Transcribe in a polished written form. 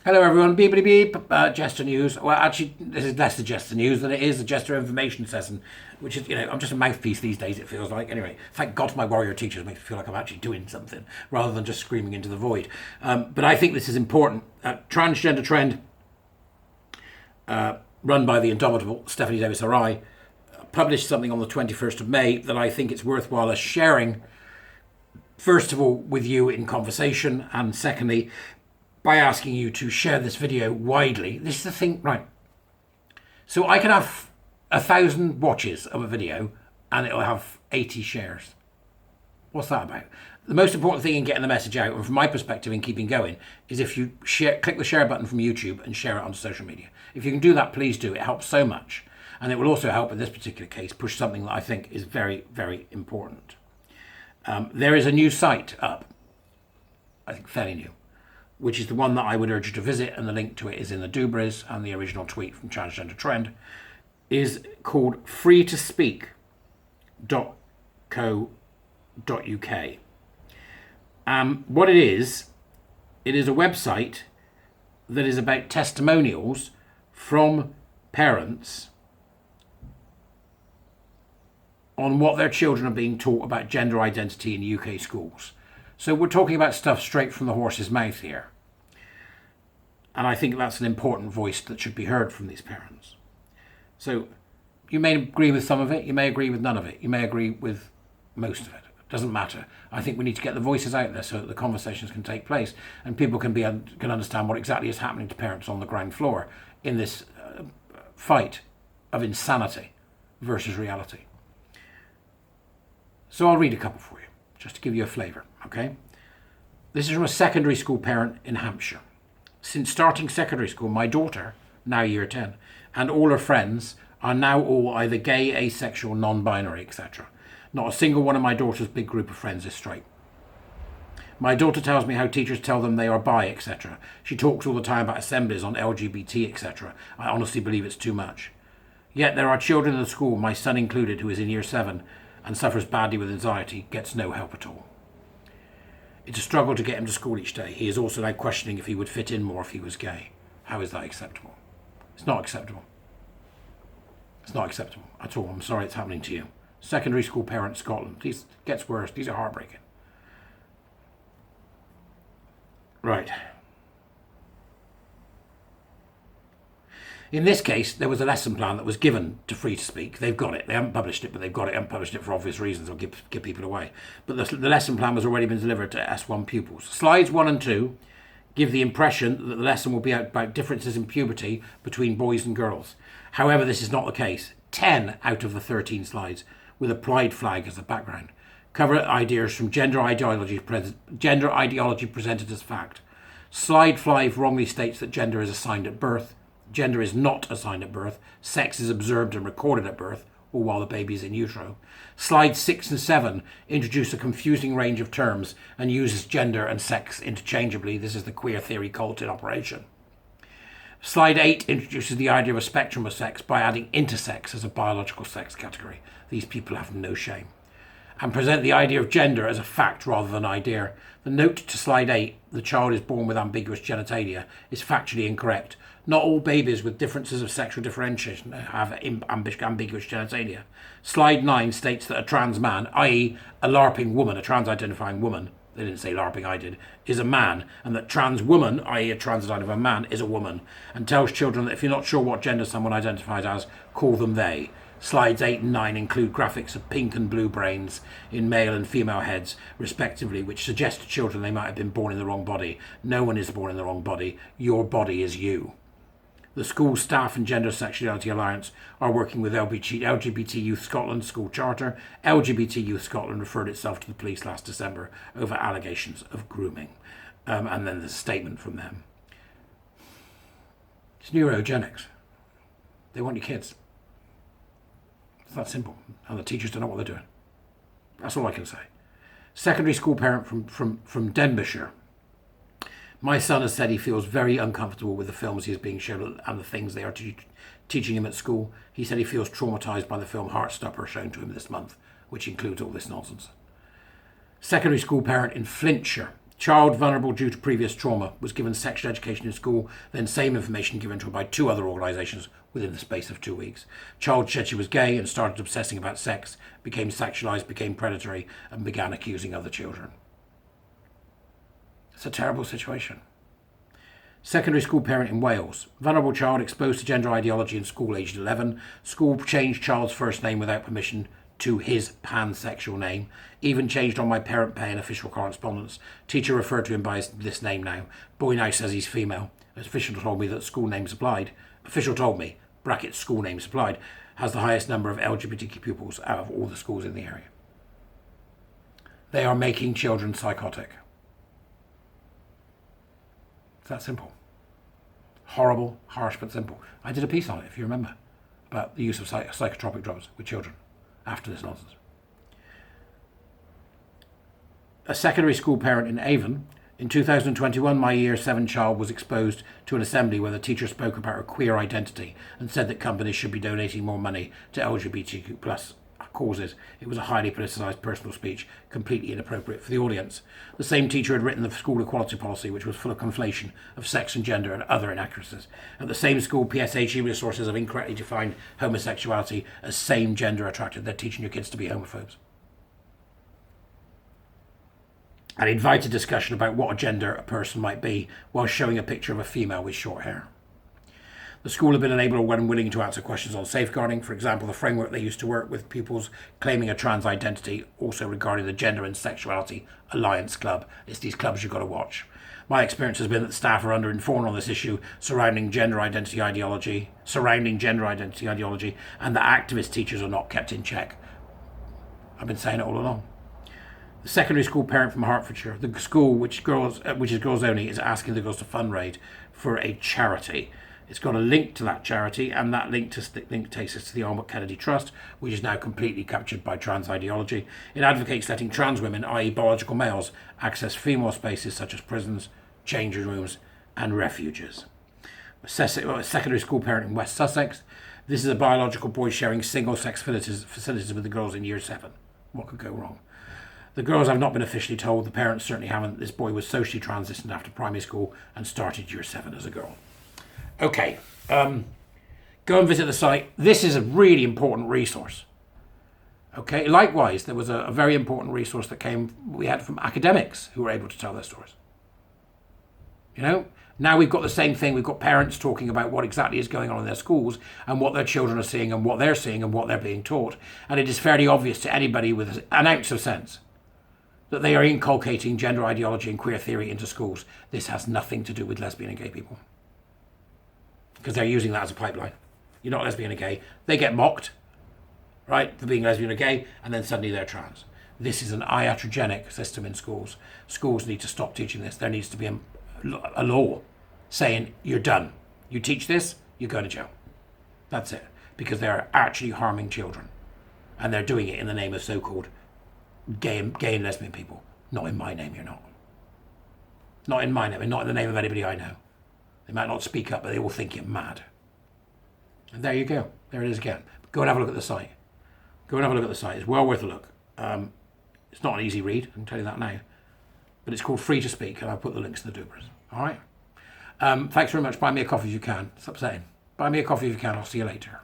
Hello everyone, beep beep beep, Jester News. Well, actually, this is less the Jester News than it is the Jester Information Session, which is, I'm just a mouthpiece these days, it feels like. Anyway, thank God for my warrior teachers, makes me feel like I'm actually doing something, rather than just screaming into the void. But I think this is important. Transgender Trend, run by the indomitable Stephanie Davis-Harai, published something on the 21st of May that I think it's worthwhile us sharing, first of all, with you in conversation, and secondly, by asking you to share this video widely. This is the thing, right? So I can have 1,000 watches of a video and it'll have 80 shares. What's that about? The most important thing in getting the message out, and from my perspective in keeping going, is if you click the share button from YouTube and share it on social media. If you can do that, please do. It helps so much. And it will also help in this particular case push something that I think is very, very important. There is a new site up, I think fairly new, which is the one that I would urge you to visit, and the link to it is in the Dubris, and the original tweet from Transgender Trend is called freetospeak.co.uk. What it is a website that is about testimonials from parents on what their children are being taught about gender identity in UK schools. So we're talking about stuff straight from the horse's mouth here. And I think that's an important voice that should be heard from these parents. So you may agree with some of it, you may agree with none of it, you may agree with most of it. It doesn't matter. I think we need to get the voices out there so that the conversations can take place and people can understand what exactly is happening to parents on the ground floor in this fight of insanity versus reality. So I'll read a couple for you, just to give you a flavour, okay? This is from a secondary school parent in Hampshire. Since starting secondary school, my daughter, now year 10, and all her friends are now all either gay, asexual, non-binary, etc. Not a single one of my daughter's big group of friends is straight. My daughter tells me how teachers tell them they are bi, etc. She talks all the time about assemblies on LGBT, etc. I honestly believe it's too much. Yet there are children in the school, my son included, who is in year 7 and suffers badly with anxiety, gets no help at all. It's a struggle to get him to school each day. He is also now questioning if he would fit in more if he was gay. How is that acceptable? It's not acceptable. It's not acceptable at all. I'm sorry it's happening to you. Secondary school parent, Scotland. This gets worse. These are heartbreaking. Right. In this case, there was a lesson plan that was given to Free to Speak. They've got it. They haven't published it, but they've got it. They haven't published it for obvious reasons. They'll give people away. But the lesson plan was already been delivered to S1 pupils. Slides 1 and 2 give the impression that the lesson will be about differences in puberty between boys and girls. However, this is not the case. 10 out of the 13 slides, with a pride flag as the background, cover ideas from gender ideology presented as fact. Slide 5 wrongly states that gender is assigned at birth. Gender is not assigned at birth. Sex is observed and recorded at birth, or while the baby is in utero. Slides 6 and 7 introduce a confusing range of terms and uses gender and sex interchangeably. This is the queer theory cult in operation. Slide 8 introduces the idea of a spectrum of sex by adding intersex as a biological sex category. These people have no shame. And present the idea of gender as a fact rather than idea. The note to slide 8, the child is born with ambiguous genitalia, is factually incorrect. Not all babies with differences of sexual differentiation have ambiguous genitalia. Slide 9 states that a trans man, i.e. a LARPing woman, a trans-identifying woman, they didn't say LARPing, I did, is a man, and that trans woman, i.e. a trans-identifying man, is a woman, and tells children that if you're not sure what gender someone identifies as, call them they. Slides 8 and 9 include graphics of pink and blue brains in male and female heads, respectively, which suggest to children they might have been born in the wrong body. No one is born in the wrong body. Your body is you. The school staff and Gender Sexuality Alliance are working with LGBT Youth Scotland School Charter. LGBT Youth Scotland referred itself to the police last December over allegations of grooming. And then there's a statement from them. It's neurogenics. They want your kids. It's that simple. And the teachers don't know what they're doing. That's all I can say. Secondary school parent from Denbighshire. My son has said he feels very uncomfortable with the films he is being shown and the things they are teaching him at school. He said he feels traumatised by the film Heartstopper shown to him this month, which includes all this nonsense. Secondary school parent in Flintshire. Child vulnerable due to previous trauma was given sexual education in school, then same information given to her by 2 other organisations within the space of 2 weeks. Child said she was gay and started obsessing about sex, became sexualised, became predatory, and began accusing other children. It's a terrible situation. Secondary school parent in Wales. Vulnerable child exposed to gender ideology in school aged 11. School changed child's first name without permission to his pansexual name. Even changed on my parent pay and official correspondence. Teacher referred to him by this name now. Boy now says he's female. Official told me that school name supplied. Official told me, brackets school name supplied, has the highest number of LGBTQ pupils out of all the schools in the area. They are making children psychotic. It's that simple. Horrible, harsh, but simple. I did a piece on it, if you remember, about the use of psychotropic drugs with children after this nonsense. A secondary school parent in Avon. In 2021, my year 7 child was exposed to an assembly where the teacher spoke about her queer identity and said that companies should be donating more money to LGBTQ plus causes. It was a highly politicised personal speech, completely inappropriate for the audience. The same teacher had written the school equality policy, which was full of conflation of sex and gender and other inaccuracies. At the same school, PSHE resources have incorrectly defined homosexuality as same gender attracted. They're teaching your kids to be homophobes. And invited discussion about what a gender a person might be while showing a picture of a female with short hair. The school have been unable or unwilling to answer questions on safeguarding. For example, the framework they used to work with pupils claiming a trans identity, also regarding the Gender and Sexuality Alliance Club. It's these clubs you've got to watch. My experience has been that staff are underinformed on this issue surrounding gender identity ideology, and that activist teachers are not kept in check. I've been saying it all along. The secondary school parent from Hertfordshire. The school, which is girls only, is asking the girls to fundraise for a charity. It's got a link to that charity, and that link takes us to the Albert Kennedy Trust, which is now completely captured by trans ideology. It advocates letting trans women, i.e. biological males, access female spaces such as prisons, changing rooms, and refuges. A secondary school parent in West Sussex. This is a biological boy sharing single-sex facilities with the girls in year 7. What could go wrong? The girls have not been officially told. The parents certainly haven't. This boy was socially transitioned after primary school and started year 7 as a girl. Okay, go and visit the site. This is a really important resource. Okay, likewise, there was a very important resource that we had from academics who were able to tell their stories. You know, now we've got the same thing. We've got parents talking about what exactly is going on in their schools and what their children are seeing and what they're being taught. And it is fairly obvious to anybody with an ounce of sense that they are inculcating gender ideology and queer theory into schools. This has nothing to do with lesbian and gay people, because they're using that as a pipeline. You're not lesbian or gay. They get mocked, right, for being lesbian or gay, and then suddenly they're trans. This is an iatrogenic system in schools. Schools need to stop teaching this. There needs to be a law saying you're done. You teach this, you're going to jail. That's it. Because they're actually harming children. And they're doing it in the name of so-called gay and lesbian people. Not in my name, you're not. Not in my name, and not in the name of anybody I know. They might not speak up, but they will think you're mad. And there you go. There it is again. Go and have a look at the site. Go and have a look at the site. It's well worth a look. It's not an easy read, I can tell you that now. But it's called Free to Speak, and I'll put the links to the doobers. All right? Thanks very much. Buy me a coffee if you can. Stop saying. Buy me a coffee if you can. I'll see you later.